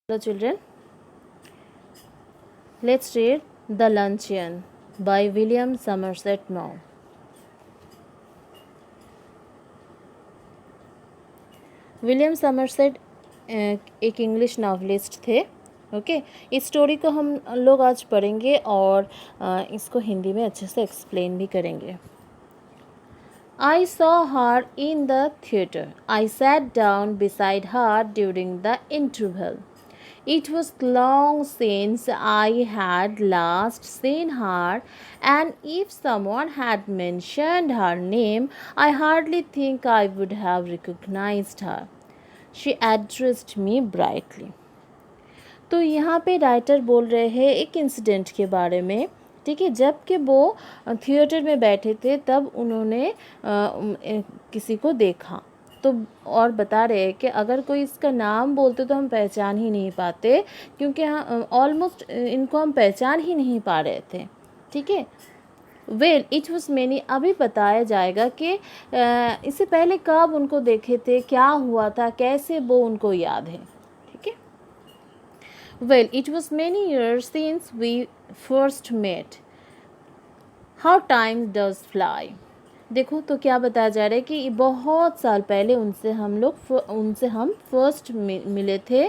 Hello children, let's read The Luncheon by William Somerset Maugham. William Somerset एक English novelist थे. Okay, इस story को हम लोग आज पढ़ेंगे और इसको हिंदी में अच्छे से एक्सप्लेन भी करेंगे. I saw her in the theatre. I sat down beside her during the interval. It was long since I had last seen her, and if someone had mentioned her name, I hardly think I would have recognized her. She addressed me brightly. तो यहाँ पे writer बोल रहे हैं एक incident के बारे में. ठीक है, जब कि वो थिएटर में बैठे थे तब उन्होंने किसी को देखा. तो और बता रहे हैं कि अगर कोई इसका नाम बोलते तो हम पहचान ही नहीं पाते, क्योंकि ऑलमोस्ट इनको हम पहचान ही नहीं पा रहे थे. ठीक है, वेल इट वॉज मैनी. अभी बताया जाएगा कि इससे पहले कब उनको देखे थे, क्या हुआ था, कैसे वो उनको याद है. ठीक है, well it was many years since we first met. How time does fly. देखो तो क्या बताया जा रहा है कि बहुत साल पहले उनसे हम फर्स्ट मिले थे.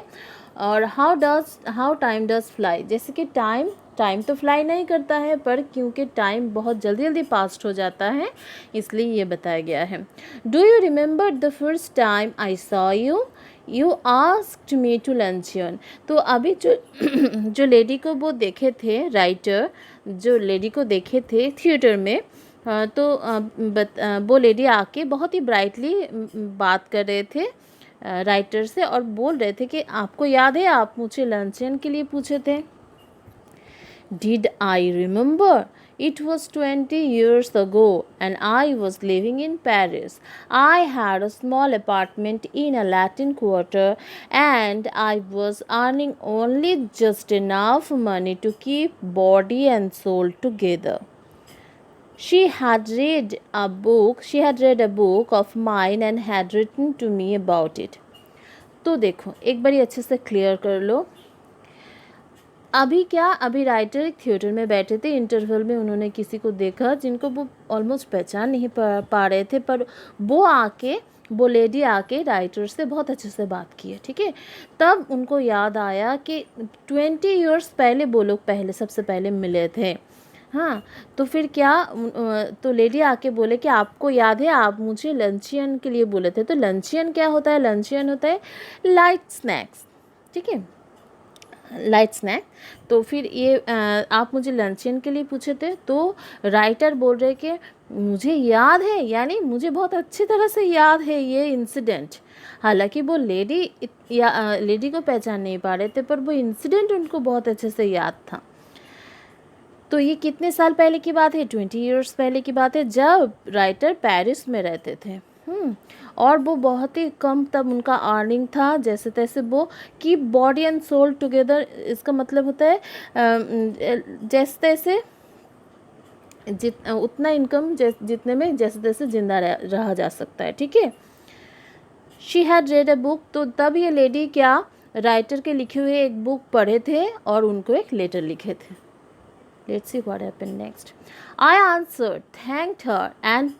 और हाउ टाइम डज फ्लाई, जैसे कि टाइम तो फ्लाई नहीं करता है, पर क्योंकि टाइम बहुत जल्दी जल्दी पास्ट हो जाता है इसलिए ये बताया गया है. Do you remember the first time I saw you asked me to luncheon. तो अभी जो लेडी को वो देखे थे, राइटर जो लेडी को देखे थे थिएटर में, तो वो लेडी आके बहुत ही ब्राइटली बात कर रहे थे राइटर से और बोल रहे थे कि आपको याद है आप मुझे लंचन के लिए पूछे थे. Did I remember. It was 20 years ago and I was living in Paris. I had a small apartment in a Latin quarter and I was earning only just enough money to keep body and soul together. She had read a book of mine and had written to me about it. तो देखो एक बारी अच्छे से clear कर लो. अभी writer एक theatre में बैठे थे. इंटरवल में उन्होंने किसी को देखा जिनको वो ऑलमोस्ट पहचान नहीं पा रहे थे, पर वो लेडी आके राइटर से बहुत अच्छे से बात की है. ठीक है, तब उनको याद आया कि 20 ईयर्स पहले वो लोग सबसे पहले मिले थे. हाँ, तो फिर क्या, तो लेडी आके बोले कि आपको याद है आप मुझे लंचियन के लिए बोले थे. तो लंचियन क्या होता है? लंचियन होता है लाइट स्नैक्स. ठीक है, लाइट स्नैक. तो फिर ये आप मुझे लंचियन के लिए पूछे थे. तो राइटर बोल रहे कि मुझे याद है, यानी मुझे बहुत अच्छी तरह से याद है ये इंसिडेंट. हालांकि वो लेडी को पहचान नहीं पा रहे थे, पर वो इंसिडेंट उनको बहुत अच्छे से याद था. तो ये कितने साल पहले की बात है? 20 ईयर्स पहले की बात है, जब राइटर पेरिस में रहते थे. और वो बहुत ही कम तब उनका अर्निंग था. जैसे तैसे वो keep body and soul together, इसका मतलब होता है जैसे तैसे उतना इनकम जितने में जैसे तैसे जिंदा रहा जा सकता है. ठीक है, she had read a book. तो तब ये लेडी क्या राइटर के लिखे हुए एक बुक पढ़े थे और उनको एक लेटर लिखे थे. Let's see what happened next. I answered, thanked her, and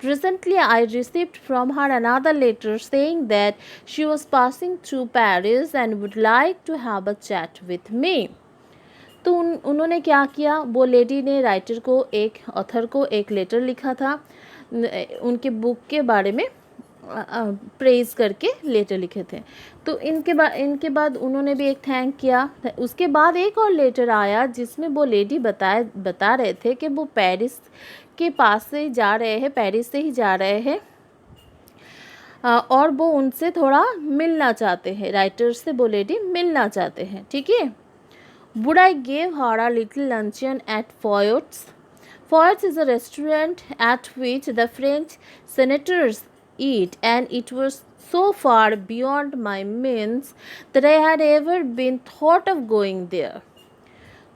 presently I received from her another letter saying that she was passing through Paris and would like to have a chat with me. तो उन्होंने क्या किया, वो lady ने writer को author को एक letter लिखा था उनके बुक के बारे में प्रेज करके लेटर लिखे थे. तो इनके बाद उन्होंने भी एक थैंक किया. उसके बाद एक और लेटर आया जिसमें वो लेडी बता रहे थे कि वो पेरिस के पास से जा रहे हैं, पेरिस से ही जा रहे हैं और वो उनसे थोड़ा मिलना चाहते हैं. राइटर से वो लेडी मिलना चाहते हैं. ठीक है, would I give her a little luncheon at Foyot's. Foyot's is a restaurant at which the French senators eat, and it was so far beyond my means that I had ever been thought of going there.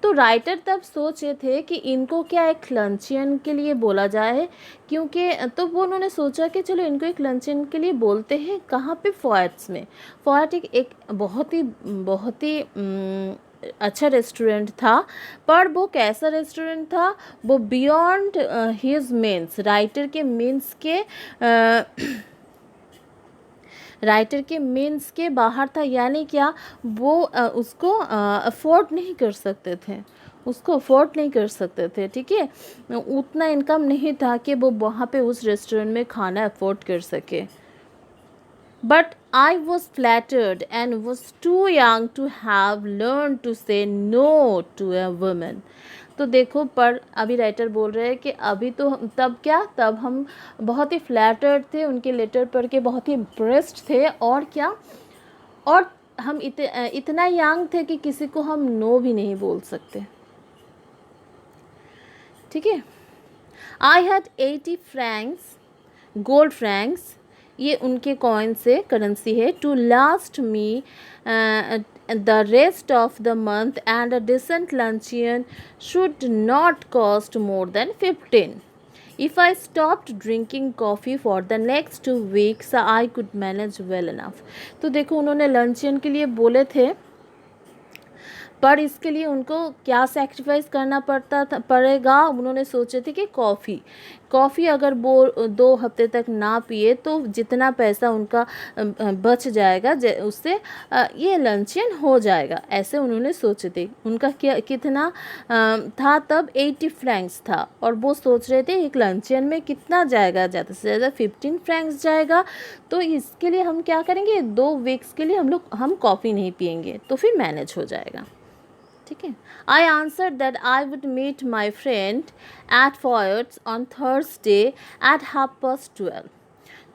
तो writer तब सोचे थे कि इनको क्या एक लंचियन के लिए बोला जाए, क्योंकि तो वो उन्होंने सोचा कि चलो इनको एक लंचियन के लिए बोलते हैं। कहाँ पे? फॉयट्स में। फॉयट एक बहुत ही अच्छा रेस्टोरेंट था। पर वो कैसा रेस्टोरेंट था? वो बियॉन्ड हिज मीन्स, राइटर के मीन्स के बाहर था। यानी क्या? वो उसको अफोर्ड नहीं कर सकते थे, उसको अफोर्ड नहीं कर सकते थे, ठीक है। उतना इनकम नहीं था कि वो वहाँ पे उस रेस्टोरेंट में खाना अफोर्ड कर सके। But I was flattered and was too young to have learned to say no to a woman. तो देखो, पर अभी राइटर बोल रहे हैं कि अभी तो तब क्या, तब हम बहुत ही फ्लैटर्ड थे, उनके लेटर पढ़ के बहुत ही इम्प्रेस्ड थे, और क्या, और हम इतना यंग थे कि किसी को हम नो भी नहीं बोल सकते, ठीक है। I had 80 francs, gold francs, ये उनके कॉइन से करेंसी है, to last me the rest of the month, and a decent luncheon should not cost more than 15. If I stopped drinking coffee for the next 2 weeks, I could manage well enough. तो देखो, उन्होंने लंचियन के लिए बोले थे, पर इसके लिए उनको क्या सेक्रीफाइस करना पड़ेगा। उन्होंने सोचे थे कि कॉफ़ी अगर वो 2 हफ्ते तक ना पिए तो जितना पैसा उनका बच जाएगा उससे ये लंचियन हो जाएगा, ऐसे उन्होंने सोचे थे। उनका कितना था तब? 80 फ्रैंक्स था, और वो सोच रहे थे एक लंचियन में कितना जाएगा, ज़्यादा से ज़्यादा 15 फ्रैंक्स जाएगा। तो इसके लिए हम क्या करेंगे, 2 वीक्स के लिए हम कॉफ़ी नहीं पियेंगे, तो फिर मैनेज हो जाएगा, ठीक है। I answered that I would meet my friend at Foyot's on Thursday at 12:30.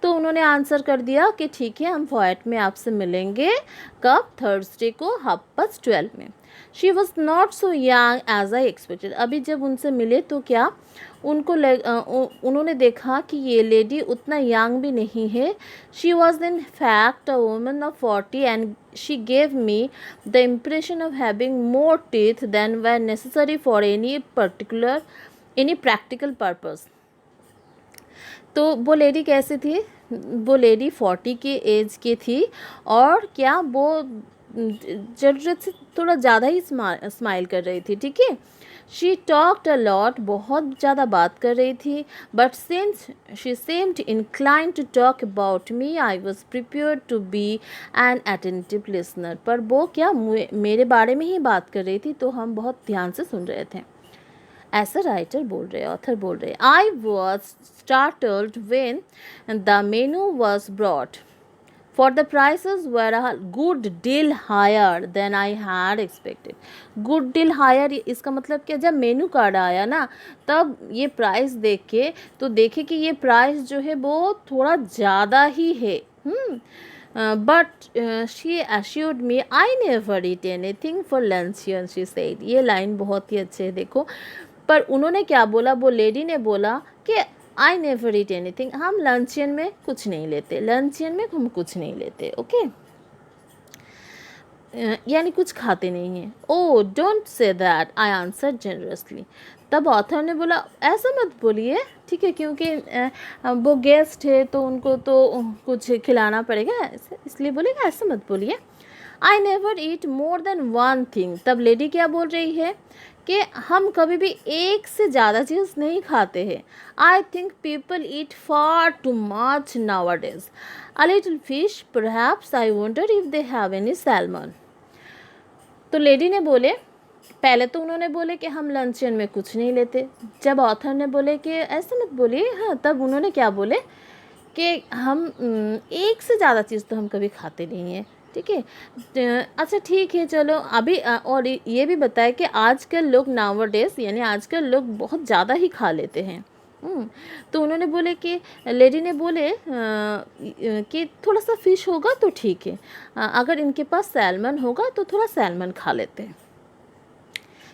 तो उन्होंने आंसर कर दिया कि ठीक है, हम फॉयट में आपसे मिलेंगे, कब? थर्सडे को 12:30 में। She was not so young as I expected. अभी जब उनसे मिले तो क्या उन्होंने देखा कि ये लेडी उतना यंग भी नहीं है. She was in fact a woman of 40 and she gave me the impression of having more teeth than were necessary for any practical purpose. तो वो लेडी कैसी थी? वो लेडी 40 की एज की थी, और क्या वो ज़रूरत से थोड़ा ज़्यादा ही स्माइल कर रही थी, ठीक है। शी टॉक्ड अ लॉट, बहुत ज़्यादा बात कर रही थी, but since she seemed inclined to talk about me, I was prepared to be an attentive listener. पर वो क्या मेरे बारे में ही बात कर रही थी, तो हम बहुत ध्यान से सुन रहे थे, ऐसा राइटर बोल रहे, ऑथर बोल रहे. I was startled when the menu was brought, for the prices were a good deal higher than I had expected. Good deal higher, इसका मतलब क्या? जब मेनू कार्ड आया ना, तब ये प्राइस देख के तो देखे कि ये प्राइस जो है वो थोड़ा ज़्यादा ही है. But she assured me I never eat anything for luncheon, she said. ये लाइन बहुत ही अच्छे है, देखो। पर उन्होंने क्या बोला? वो लेडी ने बोला कि आई नेवर ईट एनीथिंग, हम लंचियन में कुछ नहीं लेते, लंचियन में हम कुछ नहीं लेते, ओके। यानी कुछ खाते नहीं हैं. Oh don't say that, I answer generously. तब ऑथर ने बोला ऐसा मत बोलिए, ठीक है, क्योंकि वो गेस्ट है तो उनको तो कुछ खिलाना पड़ेगा, इसलिए बोलेगा ऐसा मत बोलिए. आई never eat more then 1 thing. तब लेडी क्या बोल रही है कि हम कभी भी एक से ज़्यादा चीज़ नहीं खाते हैं. I think people eat far too much now days. A little fish perhaps, I wonder if they have any salmon. तो लेडी ने बोले, पहले तो उन्होंने बोले कि हम लंचियन में कुछ नहीं लेते. जब ऑथर ने बोले कि ऐसा मत बोलिए, हाँ, तब उन्होंने क्या बोले कि हम एक से ज़्यादा चीज़ तो हम कभी खाते नहीं हैं, ठीक है. अच्छा ठीक है, चलो अभी और ये भी बताया कि आजकल लोग नाउअडेज, यानी आजकल लोग बहुत ज़्यादा ही खा लेते हैं. तो उन्होंने बोले कि लेडी ने बोले कि थोड़ा सा फ़िश होगा तो ठीक है, अगर इनके पास सैल्मन होगा तो थोड़ा सैल्मन खा लेते हैं.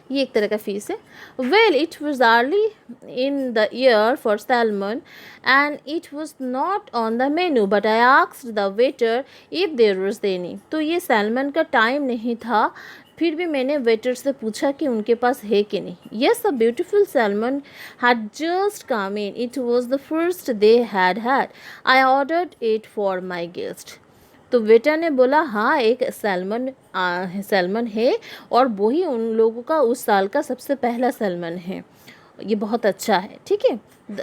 ये एक तरह का फ़िश है. Well it was early in the year for salmon and it was not on the menu, but I asked the waiter if there was any. तो ये सैल्मन का टाइम नहीं था, फिर भी मैंने वेटर से पूछा कि उनके पास है कि नहीं. Yes, a beautiful salmon had just come in. It was the first they had had. I ordered it for my guest. तो वेटर ने बोला हाँ एक सैल्मन है और वही उन लोगों का उस साल का सबसे पहला सैल्मन है. ये बहुत अच्छा है. ठीक है,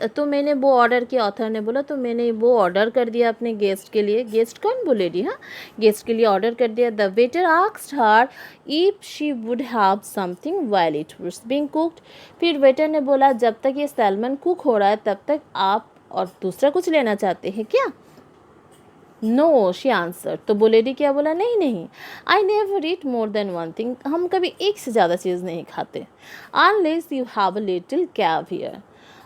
तो मैंने वो ऑर्डर किया. ऑथर ने बोला तो मैंने वो ऑर्डर कर दिया अपने गेस्ट के लिए. गेस्ट कौन बोले डी, हाँ, गेस्ट के लिए ऑर्डर कर दिया. The waiter asked her if she would have something while it was being cooked. फिर वेटर ने बोला जब तक ये सैल्मन कुक हो रहा है तब तक आप और दूसरा कुछ लेना चाहते हैं क्या. No, she answer. तो बोले डी क्या बोला, नहीं नहीं, I never eat more than one thing. हम कभी एक से ज़्यादा चीज़ नहीं खाते. Unless you have a little caviar.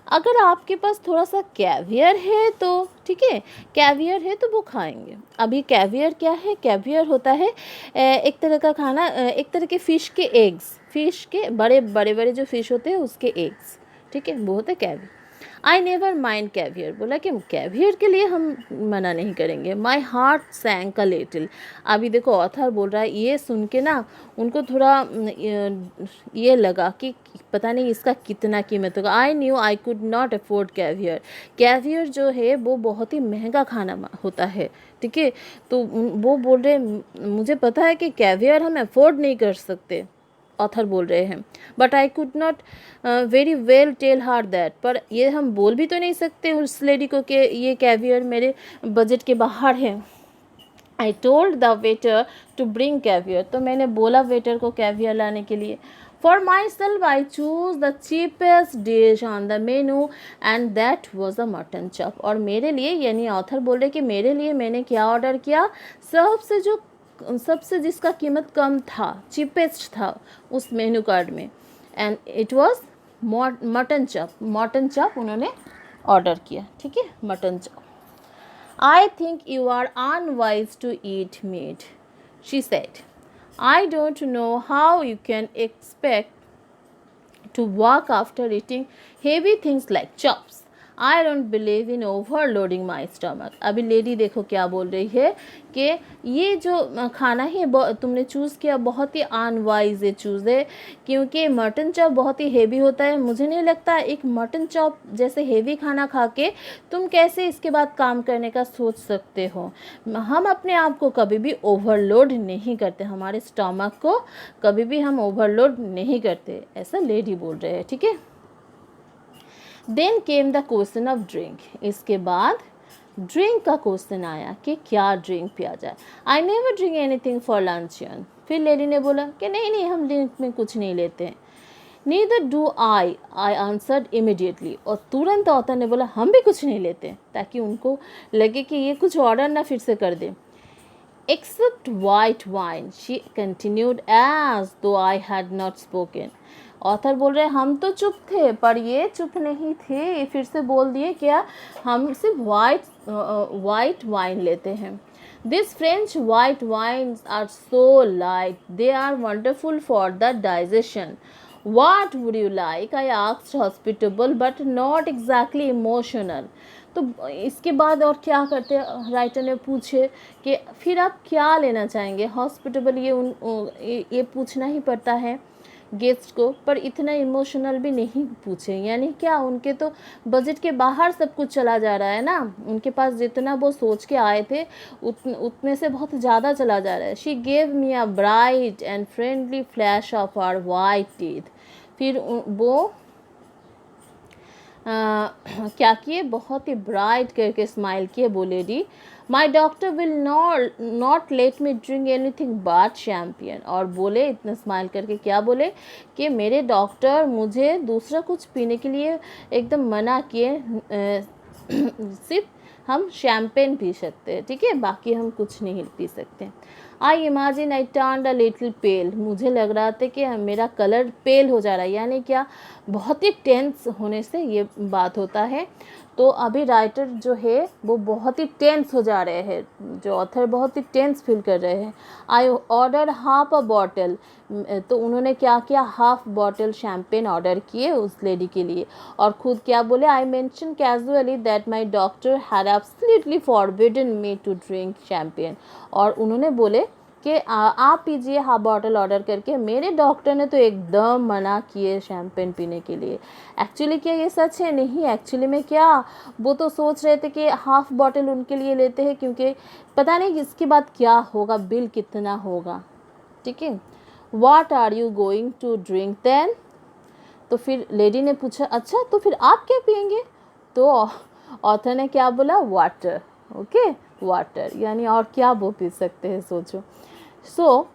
अगर आपके पास थोड़ा सा कैवियर है तो ठीक है, कैवियर है तो वो खाएंगे. अभी कैवियर क्या है, कैवियर होता है एक तरह का खाना, एक तरह के फ़िश के एग्स, फ़िश के बड़े बड़े बड़े जो फ़िश होते हैं उसके एग्स. ठीक है, वो होता है caviar. I never mind caviar. बोला कि कैवियर के लिए हम मना नहीं करेंगे. My heart sank a little. अभी देखो ऑथर बोल रहा है, ये सुन के ना उनको थोड़ा ये लगा कि पता नहीं इसका कितना कीमत होगा. I knew I could not afford caviar. Caviar जो है वो बहुत ही महंगा खाना होता है. ठीक है, तो वो बोल रहे मुझे पता है कि कैवियर हम अफोर्ड नहीं कर सकते. ऑथर बोल रहे हैं but I could not very well tell her that. पर ये हम बोल भी तो नहीं सकते उस लेडी को कि ये कैवियर मेरे बजट के बाहर है. I told the waiter to bring caviar. तो मैंने बोला वेटर को कैवियर लाने के लिए. For myself I choose the cheapest dish on the menu and that was a mutton chop. और मेरे लिए, यानी ऑथर बोल रहे कि मेरे लिए मैंने क्या ऑर्डर किया, सबसे जिसका कीमत कम था, चीपेस्ट था उस मेनू कार्ड में, and it was mutton chop. Mutton chop उन्होंने ऑर्डर किया. ठीक है, mutton chop. I think you are unwise to eat meat, she said. I don't know how you can expect to walk after eating heavy things like chops. I don't believe in overloading my stomach. अभी lady देखो क्या बोल रही है कि ये जो खाना है तुमने चूज़ किया बहुत ही अनवाइज चूज़ है, क्योंकि मटन चॉप बहुत ही हेवी होता है. मुझे नहीं लगता एक मटन चॉप जैसे हेवी खाना खा के तुम कैसे इसके बाद काम करने का सोच सकते हो. हम अपने आप को कभी भी ओवरलोड नहीं करते, हमारे स्टमक को कभी भी हम ओवरलोड नहीं करते. ऐसा लेडी बोल रहे हैं. ठीक है, then came the question of drink. इसके बाद ड्रिंक का क्वेश्चन आया कि क्या ड्रिंक पिया जाए. I never drink anything for luncheon. फिर लेडी ने बोला कि नहीं नहीं हम ड्रिंक में कुछ नहीं लेते हैं. Neither do I answered immediately. और तुरंत ऑथर ने बोला हम भी कुछ नहीं लेते, ताकि उनको लगे कि ये कुछ ऑर्डर ना फिर से कर दे. Except white wine, she continued as though I had not spoken. Author बोल रहे हम तो चुप थे, पर ये चुप नहीं थे, फिर से बोल दिए क्या, हम सिर्फ वाइट वाइन लेते हैं. This French white wines are so light, they are wonderful for the digestion. What would you like? I asked hospitable but not exactly emotional. तो इसके बाद और क्या करते हैं, राइटर ने पूछे कि फिर आप क्या लेना चाहेंगे. हॉस्पिटेबल ये पूछना ही पड़ता है गेस्ट को, पर इतना इमोशनल भी नहीं पूछे. यानी क्या, उनके तो बजट के बाहर सब कुछ चला जा रहा है ना. उनके पास जितना वो सोच के आए थे उतने से बहुत ज़्यादा चला जा रहा है. She gave me a bright and friendly flash of our white teeth. फिर वो क्या किए, बहुत ही ब्राइट करके स्माइल किए. बोले D my doctor will not let me drink anything but champion. और बोले इतना स्माइल करके क्या बोले कि मेरे डॉक्टर मुझे दूसरा कुछ पीने के लिए एकदम मना किए, सिर्फ हम शैम्पेन पी सकते हैं. ठीक है, बाकी हम कुछ नहीं पी सकते. I imagine I turn a little pale. मुझे लग रहा था कि मेरा कलर पेल हो जा रहा है. यानी क्या, बहुत ही टेंस होने से ये बात होता है. तो अभी राइटर जो है वो बहुत ही टेंस हो जा रहे हैं, जो ऑथर बहुत ही टेंस फील कर रहे हैं. I order half a bottle. तो उन्होंने क्या किया, हाफ बॉटल शैम्पेन ऑर्डर किए उस लेडी के लिए. और खुद क्या बोले, I mention casually that my doctor had absolutely forbidden me to drink champagne. और उन्होंने बोले कि आप पीजिए हाफ बॉटल ऑर्डर करके। मेरे डॉक्टर ने तो एकदम मना किए शैम्पेन पीने के लिए। एक्चुअली क्या ये सच है? नहीं, एक्चुअली में क्या, वो तो सोच रहे थे कि हाफ बॉटल उनके लिए लेते हैं, क्योंकि पता नहीं इसके बाद क्या होगा, बिल कितना होगा। ठीक है, what are you going to drink then? तो फिर लेडी ने पूछा, अच्छा तो फिर आप क्या पियेंगे? तो ऑथर ने क्या बोला? वाटर। ओके, वाटर, यानी और क्या वो पी सकते हैं, सोचो। So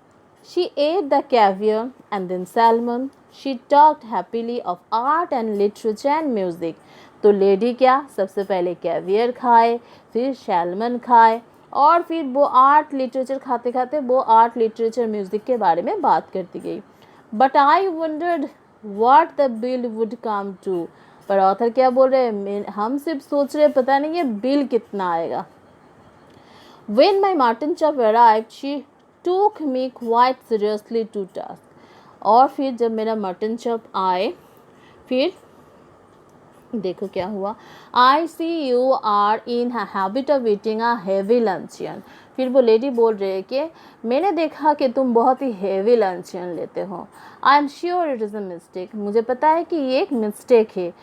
she ate the caviar and then salmon. She talked happily of art and literature and music. तो लेडी क्या, सबसे पहले कैवियर खाए, फिर सैल्मन खाए, और फिर वो आर्ट लिटरेचर खाते खाते वो आर्ट लिटरेचर म्यूजिक के बारे में बात करती गई। But I wondered what the bill would come to. पर ऑथर क्या बोल रहे हैं, हम सिर्फ सोच रहे पता नहीं ये बिल कितना आएगा। When my mutton chop arrived, she took me quite seriously to task. और फिर जब मेरा मटन चॉप आए, फिर देखो क्या हुआ। I see you are in habit of eating a heavy luncheon. फिर वो लेडी बोल रही है कि मैंने देखा कि तुम बहुत ही हेवी लंचियन लेते हो। आई am sure it is a mistake. मुझे पता है कि ये एक मिस्टेक है।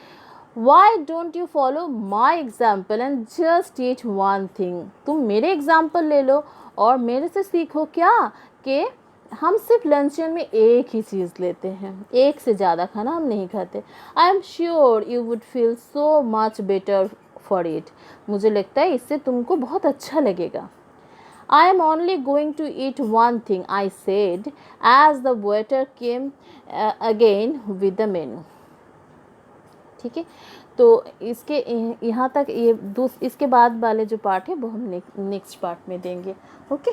Why don't you follow my example and just eat one thing. तुम मेरे एग्जाम्पल ले लो और मेरे से सीखो क्या, कि हम सिर्फ लंचियन में एक ही चीज़ लेते हैं, एक से ज़्यादा खाना हम नहीं खाते। I am sure you would feel so much better for it. मुझे लगता है इससे तुमको बहुत अच्छा लगेगा। I am only going to eat one thing, I said as the waiter came again with the menu. ठीक है, तो इसके यहाँ तक ये इसके बाद वाले जो पार्ट है वो हम नेक्स्ट पार्ट में देंगे। ओके।